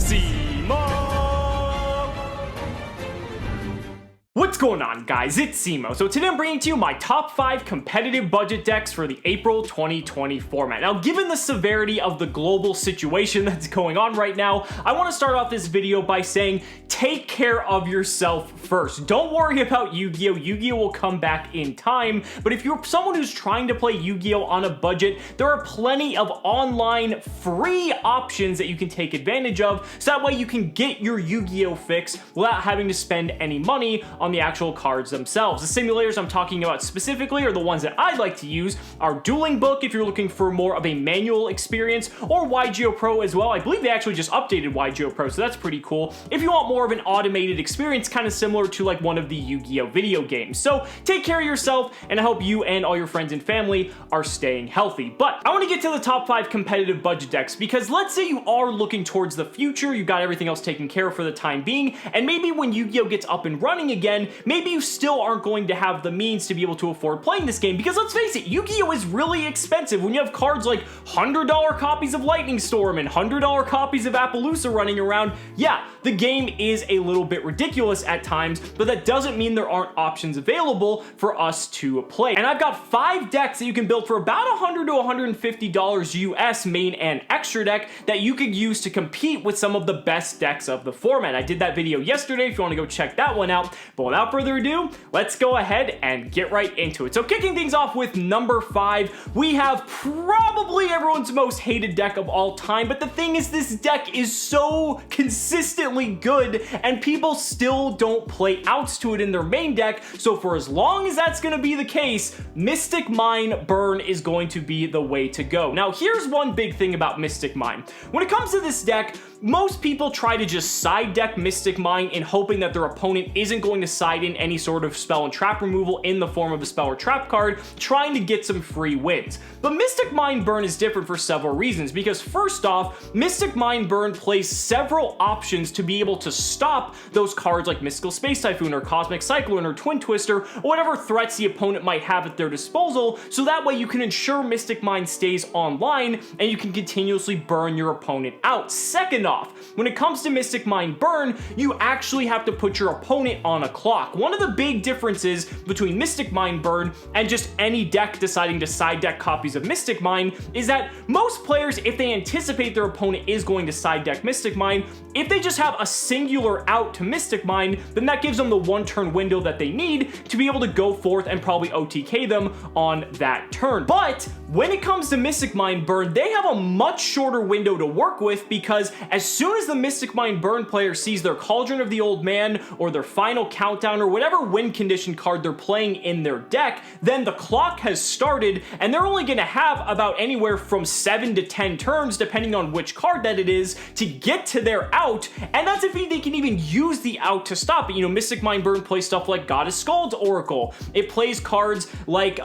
Cimoooooooo! What's going on, guys? It's Cimo. So today I'm bringing to you my top 5 competitive budget decks for the April 2020 format. Now, given the severity of the global situation that's going on right now, I want to start off this video by saying take care of yourself first. Don't worry about Yu-Gi-Oh! Yu-Gi-Oh! Will come back in time, but if you're someone who's trying to play Yu-Gi-Oh! On a budget, there are plenty of online free options that you can take advantage of, so that way you can get your Yu-Gi-Oh! Fix without having to spend any money on the actual cards themselves. The simulators I'm talking about specifically are the ones that I like to use are Dueling Book if you're looking for more of a manual experience, or yugioh Pro as well. I believe they actually just updated yugioh Pro, so that's pretty cool. If you want more of an automated experience, kind of similar to like one of the Yu-Gi-Oh! Video games. So take care of yourself, and I hope you and all your friends and family are staying healthy. But I want to get to the top 5 competitive budget decks, because let's say you are looking towards the future, you've got everything else taken care of for the time being, and maybe when Yu-Gi-Oh! Gets up and running again, maybe you still aren't going to have the means to be able to afford playing this game, because let's face it, Yu-Gi-Oh! Is really expensive. When you have cards like $100 copies of Lightning Storm and $100 copies of Apollousa running around, yeah, the game is a little bit ridiculous at times, but that doesn't mean there aren't options available for us to play. And I've got 5 decks that you can build for about $100 to $150 US main and extra deck that you could use to compete with some of the best decks of the format. I did that video yesterday if you want to go check that one out, but without further ado, let's go ahead and get right into it. So kicking things off with number 5, we have probably everyone's most hated deck of all time, but the thing is, this deck is so consistently good and people still don't play outs to it in their main deck. So for as long as that's going to be the case, Mystic Mine Burn is going to be the way to go. Now here's one big thing about Mystic Mine. When it comes to this deck, most people try to just side deck Mystic Mine in hoping that their opponent isn't going to side in any sort of spell and trap removal in the form of a spell or trap card, trying to get some free wins. But Mystic Mine Burn is different for several reasons, because first off, Mystic Mine Burn plays several options to be able to stop those cards like Mystical Space Typhoon or Cosmic Cyclone or Twin Twister, or whatever threats the opponent might have at their disposal, so that way you can ensure Mystic Mine stays online and you can continuously burn your opponent out. Second off, when it comes to Mystic Mine Burn, you actually have to put your opponent on a clock. One of the big differences between Mystic Mine Burn and just any deck deciding to side deck copies of Mystic Mine is that most players, if they anticipate their opponent is going to side deck Mystic Mine, if they just have a singular out to Mystic Mine, then that gives them the 1-turn window that they need to be able to go forth and probably OTK them on that turn. But when it comes to Mystic Mine Burn, they have a much shorter window to work with, because as soon as the Mystic Mine Burn player sees their Cauldron of the Old Man or their Final Countdown or whatever win condition card they're playing in their deck, then the clock has started and they're only going to have about anywhere from 7 to 10 turns, depending on which card that it is, to get to their out, and that's if they can even use the out to stop it. You know, Mystic Mine Burn plays stuff like Goddess Skuld's Oracle. It plays cards like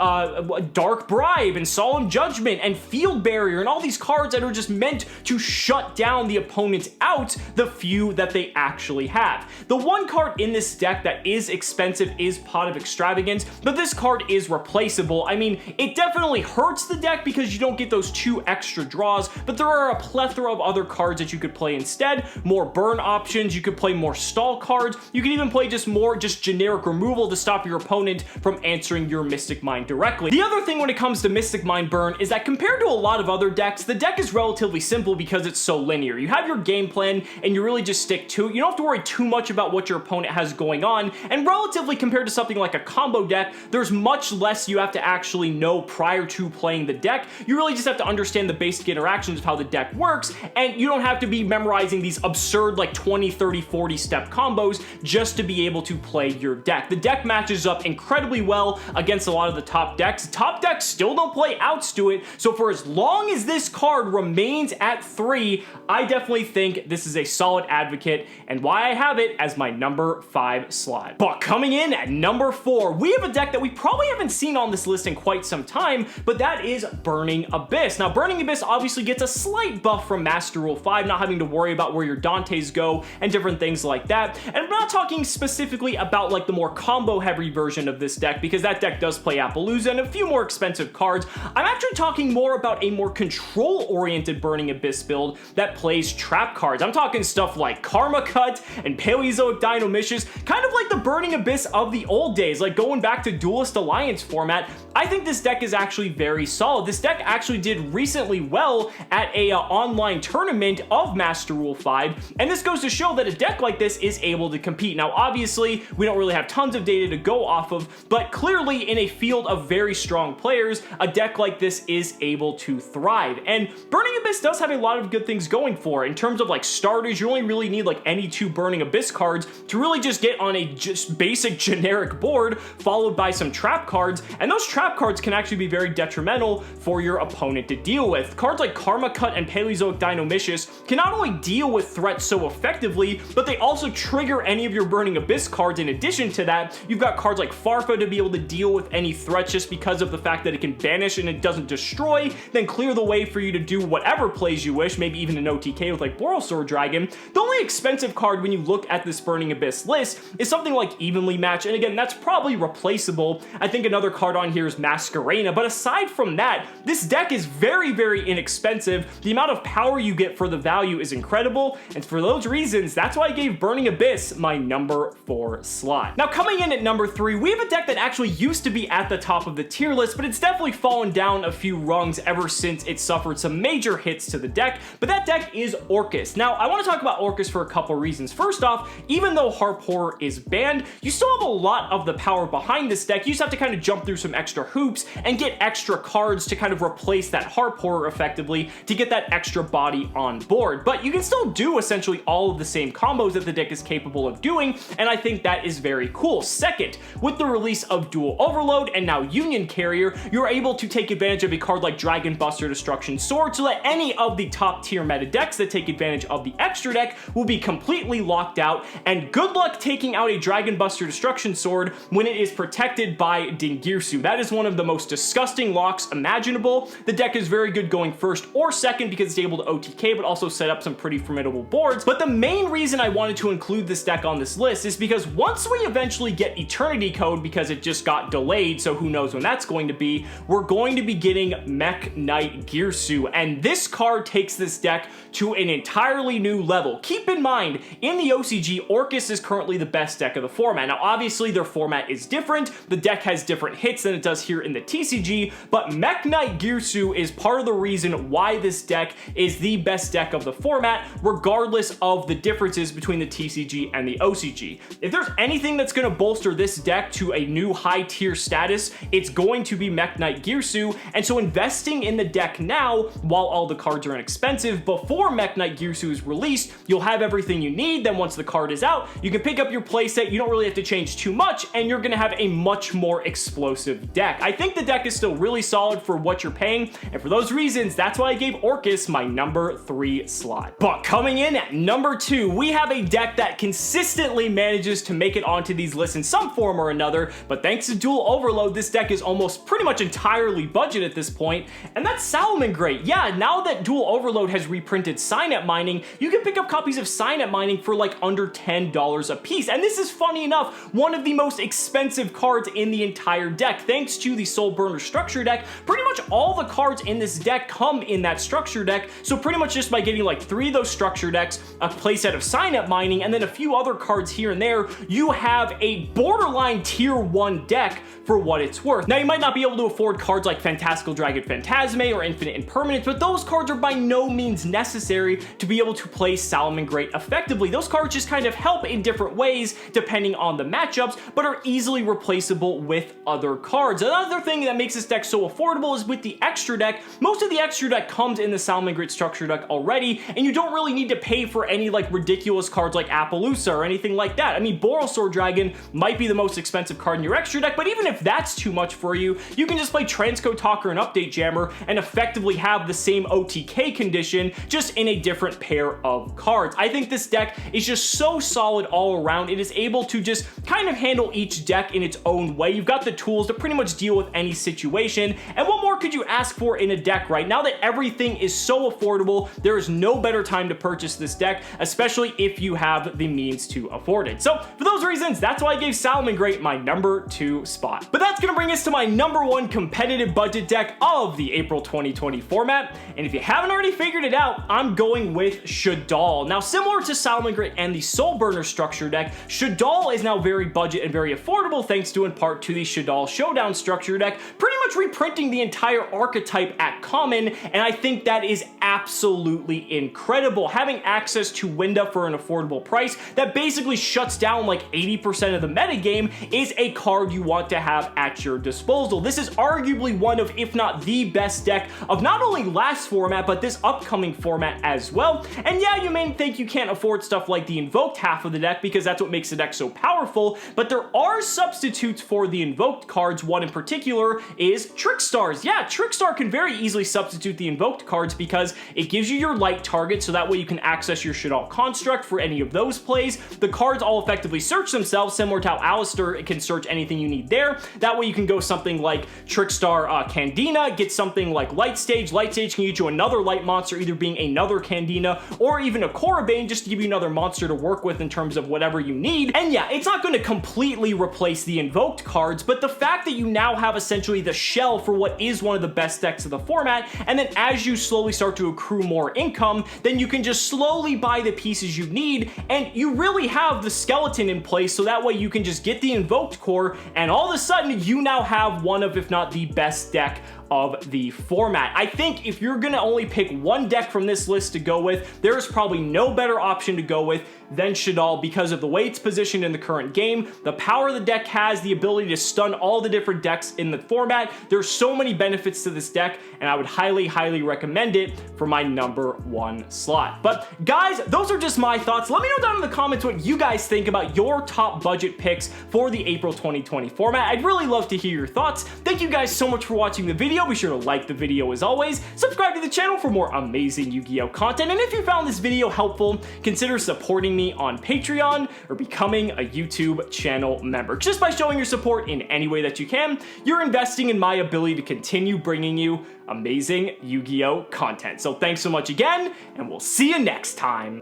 Dark Bribe and Solemn Judgment and Field Barrier and all these cards that are just meant to shut down the opponent's out, the few that they actually have. The one card in this deck that is expensive is Pot of Extravagance, but this card is replaceable. I mean, it definitely hurts the deck because you don't get those 2 extra draws, but there are a plethora of other cards that you could play instead. More burn options, you could play more stall cards, you could even play just more generic removal to stop your opponent from answering your Mystic Mine directly. The other thing when it comes to Mystic Mine Burn is that compared to a lot of other decks, the deck is relatively simple because it's so linear. You have your game plan and you really just stick to it. You don't have to worry too much about what your opponent has going on, and relatively compared to something like a combo deck, there's much less you have to actually know prior to playing the deck. You really just have to understand the basic interactions of how the deck works, and you don't have to be memorizing these absurd like 20, 30, 40 step combos just to be able to play your deck. The deck matches up incredibly well against a lot of the top decks. Top decks still don't play outs to it, so for as long as this card remains at 3, I definitely think this is a solid advocate, and why I have it as my number 5 slot. But coming in at number 4, we have a deck that we probably haven't seen on this list in quite some time, but that is Burning Abyss. Now, Burning Abyss obviously gets a slight buff from Master Rule 5, not having to worry about where your Dantes go go and different things like that. And I'm not talking specifically about like the more combo heavy version of this deck, because that deck does play Apollousa and a few more expensive cards. I'm actually talking more about a more control oriented Burning Abyss build that plays trap cards. I'm talking stuff like Karma Cut and Paleozoic Dinomishus, kind of like the Burning Abyss of the old days, like going back to Duelist Alliance format. I think this deck is actually very solid. This deck actually did recently well at a online tournament of Master Rule 5, and this goes to show that a deck like this is able to compete. Now, obviously, we don't really have tons of data to go off of, but clearly in a field of very strong players, a deck like this is able to thrive. And Burning Abyss does have a lot of good things going for it. In terms of like starters, you only really need like any 2 Burning Abyss cards to really just get on a just basic generic board, followed by some trap cards, and those trap cards can actually be very detrimental for your opponent to deal with. Cards like Karma Cut and Paleozoic Dinomishus can not only deal with threats so effectively, but they also trigger any of your Burning Abyss cards. In addition to that, you've got cards like Farfa to be able to deal with any threats just because of the fact that it can banish and it doesn't destroy, then clear the way for you to do whatever plays you wish, maybe even an OTK with like Borrelsword Dragon. The only expensive card when you look at this Burning Abyss list is something like Evenly Match, and again, that's probably replaceable. I think another card on here is Masquerena, but aside from that, this deck is very, very inexpensive. The amount of power you get for the value is incredible, and for those reasons, that's why I gave Burning Abyss my number 4 slot. Now, coming in at number 3, we have a deck that actually used to be at the top of the tier list, but it's definitely fallen down a few rungs ever since it suffered some major hits to the deck, but that deck is Orcas. Now, I want to talk about Orcas for a couple reasons. First off, even though Harp Horror is banned, you still have a lot of the power behind this deck. You just have to kind of jump through some extra hoops and get extra cards to kind of replace that Harp Horror effectively to get that extra body on board. But you can still do essentially all of the same combos that the deck is capable of doing, and I think that is very cool. Second, with the release of Dual Overload and now Union Carrier, you're able to take advantage of a card like Dragon Buster Destruction Sword so that any of the top tier meta decks that take advantage of the extra deck will be completely locked out, and good luck taking out a Dragon Buster Destruction Sword when it is protected by Dingirsu. That is one of the most disgusting locks imaginable. The deck is very good going first or second because it's able to OTK but also set up some pretty formidable boards. But the main reason I wanted to include this deck on this list is because once we eventually get Eternity Code, because it just got delayed, so who knows when that's going to be, we're going to be getting Mech Knight Girsu, and this card takes this deck to an entirely new level. Keep in mind, in the OCG, Orcas is currently the best deck of the format. Now, obviously, their format is different. The deck has different hits than it does here in the TCG, but Mech Knight Girsu is part of the reason why this deck is the best deck of the format, regardless of the differences between the TCG and the OCG. If there's anything that's going to bolster this deck to a new high tier status, it's going to be Mech Knight Girsu, and so investing in the deck now, while all the cards are inexpensive, before Mech Knight Girsu is released, you'll have everything you need. Then once the card is out, you can pick up your playset, you don't really have to change too much, and you're going to have a much more explosive deck. I think the deck is still really solid for what you're paying, and for those reasons, that's why I gave Orcas my number 3 slot. But coming in at number 2, we have a deck that consistently manages to make it onto these lists in some form or another, but thanks to Dual Overload, this deck is almost pretty much entirely budget at this point, and that's Salamangreat. Yeah, now that Dual Overload has reprinted Signet Mining, you can pick up copies of Signet Mining for like under $10 a piece, and this is, funny enough, one of the most expensive cards in the entire deck. Thanks to the Soul Burner structure deck, pretty much all the cards in this deck come in that structure deck, so pretty much just by getting like 3 of those structure decks, a playset of Signet Mining, and then a few other cards here and there, you have a borderline tier 1 deck for what it's worth. Now, you might not be able to afford cards like Fantastical Dragon Phantasme or Infinite Impermanence, but those cards are by no means necessary to be able to play Salamangreat effectively. Those cards just kind of help in different ways depending on the matchups, but are easily replaceable with other cards. Another thing that makes this deck so affordable is with the extra deck. Most of the extra deck comes in the Salamangreat structure deck already, and you don't really need to pay for any like ridiculous cards like Apollousa or anything like that. I mean, Borrelsword Dragon might be the most expensive card in your extra deck, but even if that's too much for you, you can just play Transcode Talker and Update Jammer and effectively have the same OTK condition, just in a different pair of cards. I think this deck is just so solid all around. It is able to just kind of handle each deck in its own way. You've got the tools to pretty much deal with any situation. And what more could you ask for in a deck, right? Now that everything is so affordable, there is no better time to purchase this deck, especially if you have the means to afford it. So for those reasons, that's why I gave Salamangreat my number 2 spot. But that's gonna bring us to my number 1 competitive budget deck of the April 2020 format. And if you haven't already figured it out, I'm going with Shouldall. Now, similar to Salamangreat and the Soul Burner structure deck, Shouldall is now very budget and very affordable thanks to in part to the Shouldall Showdown structure deck, pretty much reprinting the entire archetype at common, and I think that is absolutely incredible. Having access to Winda for an affordable price that basically shuts down like 80% of the metagame is a card you want to have at your disposal. This is arguably one of, if not the best deck of not only last format, but this upcoming format as well. And yeah, you may think you can't afford stuff like the invoked half of the deck because that's what makes the deck so powerful, but there are substitutes for the invoked cards. One in particular is Trickstars. Yeah, Trickstar can very easily substitute the invoked cards because it gives you your light target, so that way you can access your Shouldall construct for any of those plays. The cards all effectively search themselves, similar to how Alistair can search anything you need there. That way you can go something like Trickstar Candina, get something like Light Stage. Light Stage can get you another light monster, either being another Candina or even a Korribane, just to give you another monster to work with in terms of whatever you need. And yeah, it's not going to completely replace the invoked cards, but the fact that you now have essentially the shell for what is one of the best decks of the format, and then as you slowly start to accrue more income, then you can just slowly buy the pieces you need, and you really have the skeleton in place, so that way you can just get the invoked core, and all of a sudden you now have one of, if not the best deck of the format. I think if you're gonna only pick one deck from this list to go with, there is probably no better option to go with than Shouldall because of the way it's positioned in the current game, the power the deck has, the ability to stun all the different decks in the format. There's so many benefits to this deck, and I would highly, highly recommend it for my number 1 slot. But guys, those are just my thoughts. Let me know down in the comments what you guys think about your top budget picks for the April 2020 format. I'd really love to hear your thoughts. Thank you guys so much for watching the video. Be sure to like the video as always, subscribe to the channel for more amazing Yu-Gi-Oh content, and if you found this video helpful, consider supporting me on Patreon or becoming a YouTube channel member. Just by showing your support in any way that you can, you're investing in my ability to continue bringing you amazing Yu-Gi-Oh content. So thanks so much again, and we'll see you next time.